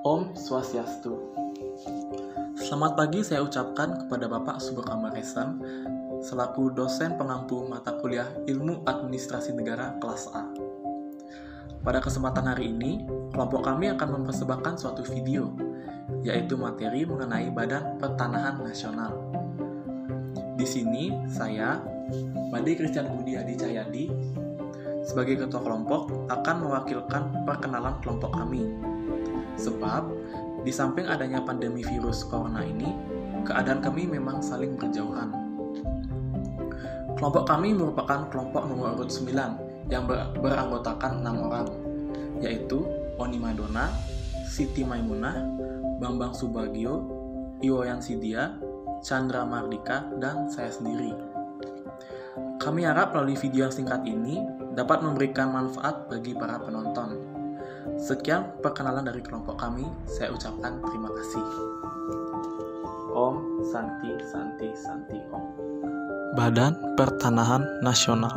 Om Swastiastu. Selamat pagi saya ucapkan kepada Bapak Subur Amaresan selaku dosen pengampu mata kuliah Ilmu Administrasi Negara kelas A. Pada kesempatan hari ini, kelompok kami akan mempersembahkan suatu video, yaitu materi mengenai Badan Pertanahan Nasional. Di sini saya, Made Christian Budi Adi Cahyadi, sebagai ketua kelompok akan mewakilkan perkenalan kelompok kami. Sebab, di samping adanya pandemi virus corona ini, keadaan kami memang saling berjauhan. Kelompok kami merupakan kelompok nomor urut 9 yang beranggotakan 6 orang, yaitu Oni Madona, Siti Maimunah, Bambang Subagio, Iwayan Sidia, Chandra Mardika, dan saya sendiri. Kami harap melalui video yang singkat ini dapat memberikan manfaat bagi para penonton. Sekian perkenalan dari kelompok kami, saya ucapkan terima kasih. Om Santi Santi Santi Om. Badan Pertanahan Nasional.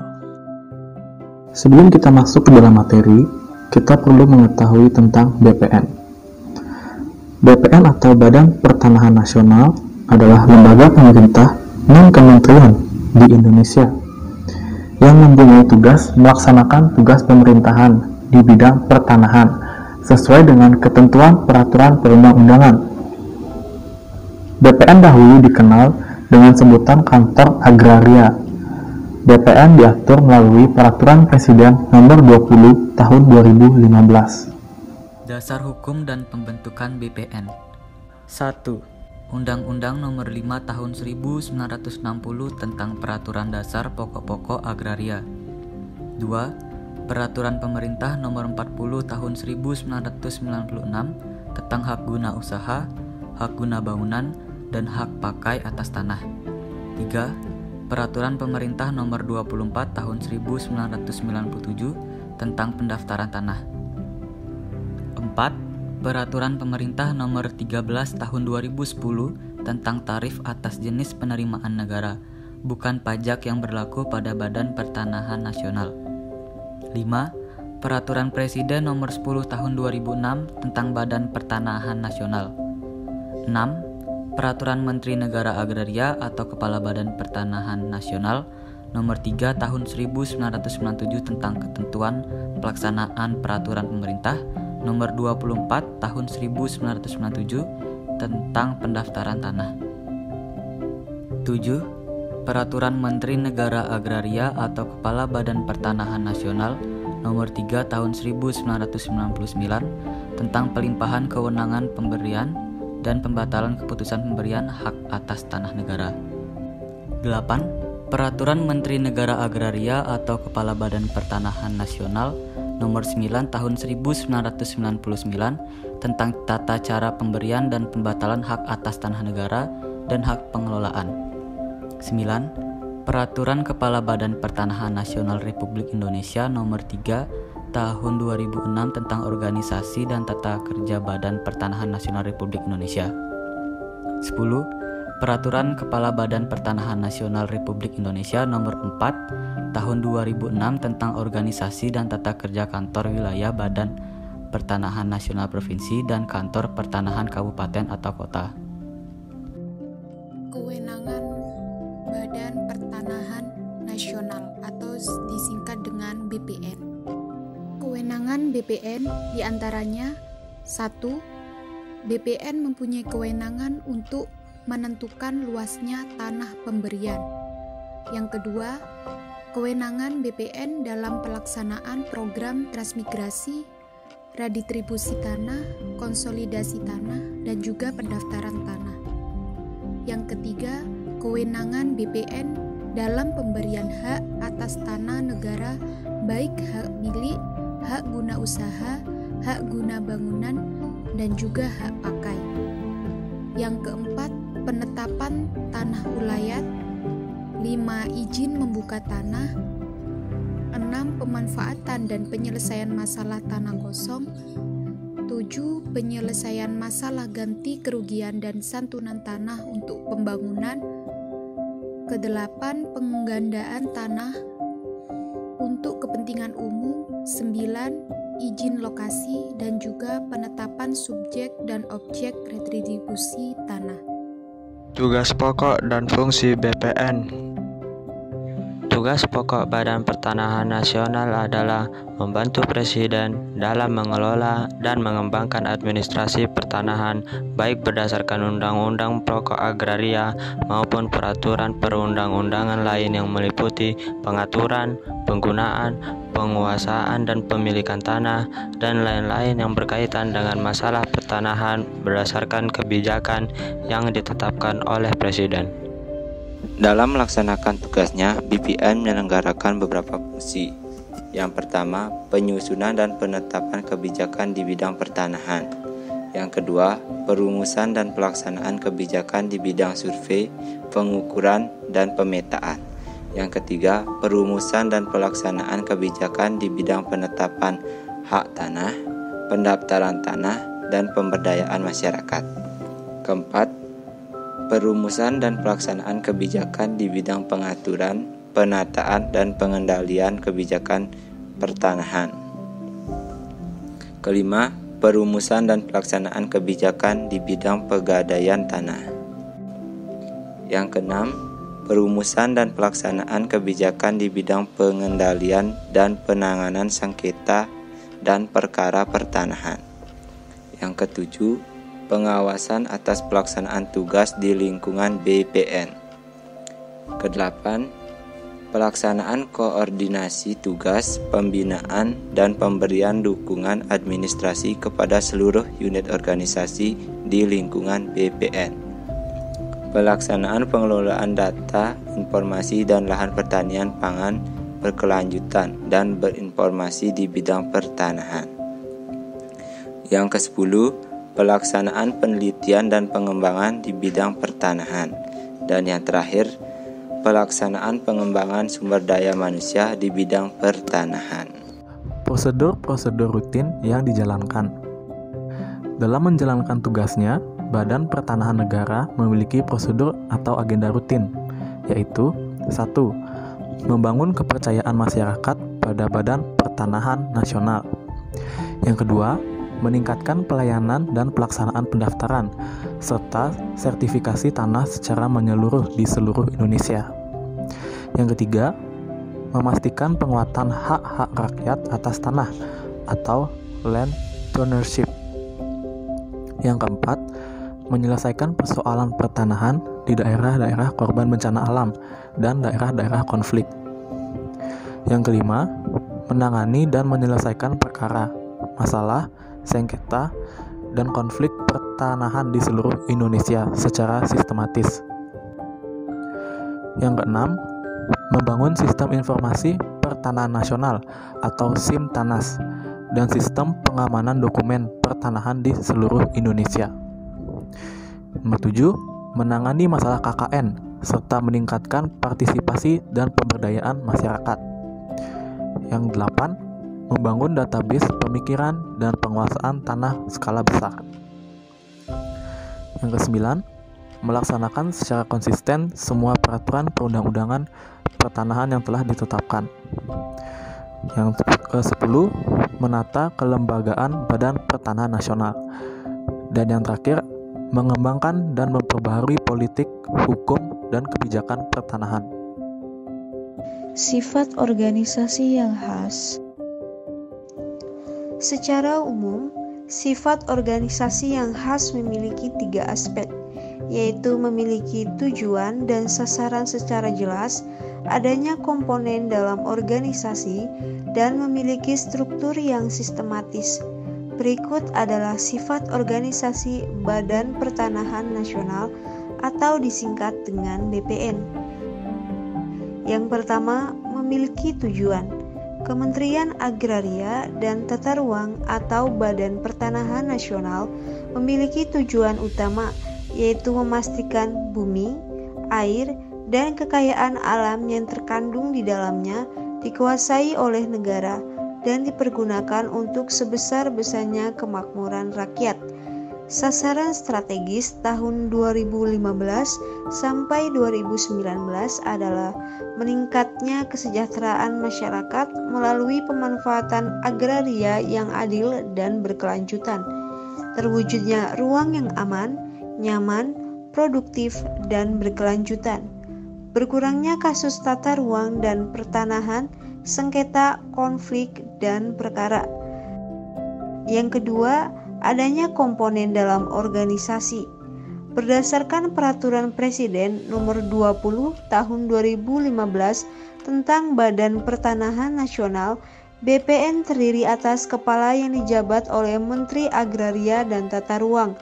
Sebelum kita masuk ke dalam materi, kita perlu mengetahui tentang BPN. BPN atau Badan Pertanahan Nasional adalah lembaga pemerintah non-kementerian di Indonesia yang mempunyai tugas melaksanakan tugas pemerintahan di bidang pertanahan sesuai dengan ketentuan peraturan perundang-undangan. BPN dahulu dikenal dengan sebutan Kantor Agraria. BPN diatur melalui Peraturan Presiden Nomor 20 Tahun 2015. Dasar hukum dan pembentukan BPN. 1. Undang-Undang Nomor 5 Tahun 1960 tentang Peraturan Dasar Pokok-pokok Agraria. 2. Peraturan Pemerintah Nomor 40 Tahun 1996 tentang hak guna usaha, hak guna bangunan, dan hak pakai atas tanah. 3. Peraturan Pemerintah Nomor 24 Tahun 1997 tentang pendaftaran tanah. 4. Peraturan Pemerintah Nomor 13 Tahun 2010 tentang tarif atas jenis penerimaan negara, bukan pajak yang berlaku pada Badan Pertanahan Nasional. 5. Peraturan Presiden Nomor 10 Tahun 2006 tentang Badan Pertanahan Nasional. 6. Peraturan Menteri Negara Agraria atau Kepala Badan Pertanahan Nasional Nomor 3 Tahun 1997 tentang ketentuan pelaksanaan peraturan pemerintah Nomor 24 Tahun 1997 tentang pendaftaran tanah. 7. Peraturan Menteri Negara Agraria atau Kepala Badan Pertanahan Nasional Nomor 3 Tahun 1999 tentang pelimpahan kewenangan pemberian dan pembatalan keputusan pemberian hak atas tanah negara. 8. Peraturan Menteri Negara Agraria atau Kepala Badan Pertanahan Nasional Nomor 9 Tahun 1999 tentang tata cara pemberian dan pembatalan hak atas tanah negara dan hak pengelolaan. 9. Peraturan Kepala Badan Pertanahan Nasional Republik Indonesia Nomor 3 Tahun 2006 tentang organisasi dan tata kerja Badan Pertanahan Nasional Republik Indonesia. 10. Peraturan Kepala Badan Pertanahan Nasional Republik Indonesia Nomor 4 Tahun 2006 tentang organisasi dan tata kerja kantor wilayah Badan Pertanahan Nasional Provinsi dan kantor pertanahan kabupaten atau kota. Kewenangan Badan Pertanahan Nasional atau disingkat dengan BPN. Kewenangan BPN diantaranya 1. BPN mempunyai kewenangan untuk menentukan luasnya tanah pemberian. Yang kedua, kewenangan BPN dalam pelaksanaan program transmigrasi, redistribusi tanah, konsolidasi tanah, dan juga pendaftaran tanah. Yang ketiga, kewenangan BPN dalam pemberian hak atas tanah negara, baik hak milik, hak guna usaha, hak guna bangunan, dan juga hak pakai. Yang keempat, penetapan tanah ulayat. 5. Izin membuka tanah. 6. Pemanfaatan dan penyelesaian masalah tanah kosong. 7. Penyelesaian masalah ganti kerugian dan santunan tanah untuk pembangunan. Ke-8. Penggandaan tanah untuk kepentingan umum. 9. izin lokasi, dan juga penetapan subjek dan objek retribusi tanah. Tugas pokok dan fungsi BPN. Tugas pokok Badan Pertanahan Nasional adalah membantu Presiden dalam mengelola dan mengembangkan administrasi pertanahan, baik berdasarkan Undang-Undang Pokok Agraria maupun peraturan perundang-undangan lain yang meliputi pengaturan, penggunaan, penguasaan dan pemilikan tanah, dan lain-lain yang berkaitan dengan masalah pertanahan berdasarkan kebijakan yang ditetapkan oleh Presiden. Dalam melaksanakan tugasnya, BPN menyelenggarakan beberapa fungsi. Yang pertama, penyusunan dan penetapan kebijakan di bidang pertanahan. Yang kedua, perumusan dan pelaksanaan kebijakan di bidang survei, pengukuran, dan pemetaan. Yang ketiga, perumusan dan pelaksanaan kebijakan di bidang penetapan hak tanah, pendaftaran tanah, dan pemberdayaan masyarakat. Keempat, perumusan dan pelaksanaan kebijakan di bidang pengaturan, penataan, dan pengendalian kebijakan pertanahan. Kelima, perumusan dan pelaksanaan kebijakan di bidang pegadaian tanah. Yang keenam, perumusan dan pelaksanaan kebijakan di bidang pengendalian dan penanganan sengketa dan perkara pertanahan. Yang ketujuh, pengawasan atas pelaksanaan tugas di lingkungan BPN. Kedelapan, pelaksanaan koordinasi tugas, pembinaan, dan pemberian dukungan administrasi kepada seluruh unit organisasi di lingkungan BPN. Pelaksanaan pengelolaan data, informasi, dan lahan pertanian pangan berkelanjutan dan berinformasi di bidang pertanahan. Yang ke-10, pelaksanaan penelitian dan pengembangan di bidang pertanahan. Dan yang terakhir, pelaksanaan pengembangan sumber daya manusia di bidang pertanahan. Prosedur-prosedur rutin yang dijalankan. Dalam menjalankan tugasnya, Badan Pertanahan Negara memiliki prosedur atau agenda rutin, yaitu 1. Membangun kepercayaan masyarakat pada Badan Pertanahan Nasional. Yang kedua, meningkatkan pelayanan dan pelaksanaan pendaftaran, serta sertifikasi tanah secara menyeluruh di seluruh Indonesia. Yang ketiga, memastikan penguatan hak-hak rakyat atas tanah atau land ownership. Yang keempat, menyelesaikan persoalan pertanahan di daerah-daerah korban bencana alam dan daerah-daerah konflik. Yang kelima, menangani dan menyelesaikan perkara, masalah, sengketa, dan konflik pertanahan di seluruh Indonesia secara sistematis. Yang keenam, membangun sistem informasi pertanahan nasional atau SIMTANAS dan sistem pengamanan dokumen pertanahan di seluruh Indonesia. Nomor 7, menangani masalah KKN serta meningkatkan partisipasi dan pemberdayaan masyarakat. Yang 8, membangun database pemikiran dan penguasaan tanah skala besar. Yang ke-9, melaksanakan secara konsisten semua peraturan perundang-undangan pertanahan yang telah ditetapkan. Yang ke-10, menata kelembagaan Badan Pertanahan Nasional. Dan yang terakhir, mengembangkan dan memperbaharui politik, hukum, dan kebijakan pertanahan. Sifat organisasi yang khas. Secara umum, sifat organisasi yang khas memiliki 3 aspek, yaitu memiliki tujuan dan sasaran secara jelas, adanya komponen dalam organisasi, dan memiliki struktur yang sistematis. Berikut adalah sifat organisasi Badan Pertanahan Nasional atau disingkat dengan BPN. Yang pertama, memiliki tujuan. Kementerian Agraria dan Tata Ruang atau Badan Pertanahan Nasional memiliki tujuan utama, yaitu memastikan bumi, air, dan kekayaan alam yang terkandung di dalamnya dikuasai oleh negara dan dipergunakan untuk sebesar-besarnya kemakmuran rakyat. Sasaran strategis tahun 2015 sampai 2019 adalah meningkatnya kesejahteraan masyarakat melalui pemanfaatan agraria yang adil dan berkelanjutan, terwujudnya ruang yang aman, nyaman, produktif, dan berkelanjutan, berkurangnya kasus tata ruang dan pertanahan, sengketa, konflik, dan perkara. Yang kedua, adanya komponen dalam organisasi. Berdasarkan Peraturan Presiden Nomor 20 Tahun 2015 tentang Badan Pertanahan Nasional, BPN terdiri atas kepala yang dijabat oleh Menteri Agraria dan Tata Ruang.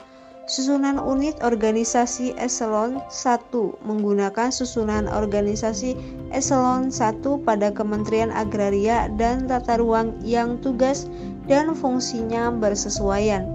Susunan unit organisasi eselon 1 menggunakan susunan organisasi eselon 1 pada Kementerian Agraria dan Tata Ruang yang tugas dan fungsinya bersesuaian.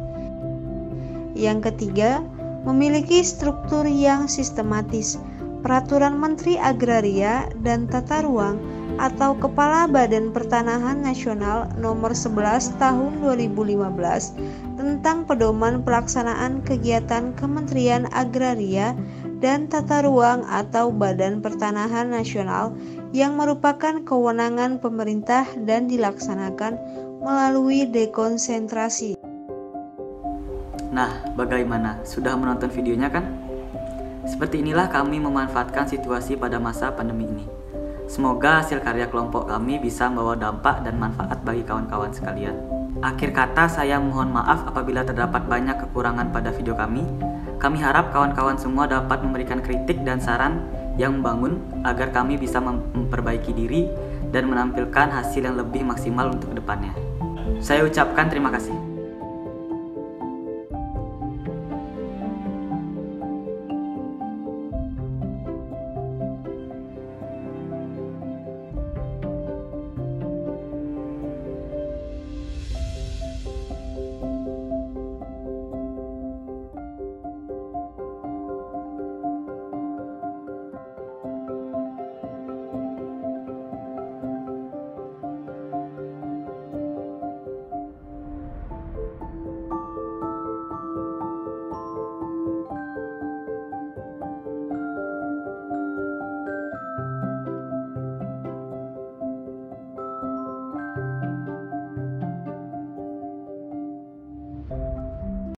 Yang ketiga, memiliki struktur yang sistematis. Peraturan Menteri Agraria dan Tata Ruang atau Kepala Badan Pertanahan Nasional Nomor 11 Tahun 2015 tentang pedoman pelaksanaan kegiatan Kementerian Agraria dan Tata Ruang atau Badan Pertanahan Nasional yang merupakan kewenangan pemerintah dan dilaksanakan melalui dekonsentrasi. Nah, bagaimana? Sudah menonton videonya kan? Seperti inilah kami memanfaatkan situasi pada masa pandemi ini. Semoga hasil karya kelompok kami bisa membawa dampak dan manfaat bagi kawan-kawan sekalian. Akhir kata, saya mohon maaf apabila terdapat banyak kekurangan pada video kami. Kami harap kawan-kawan semua dapat memberikan kritik dan saran yang membangun agar kami bisa memperbaiki diri dan menampilkan hasil yang lebih maksimal untuk kedepannya. Saya ucapkan terima kasih.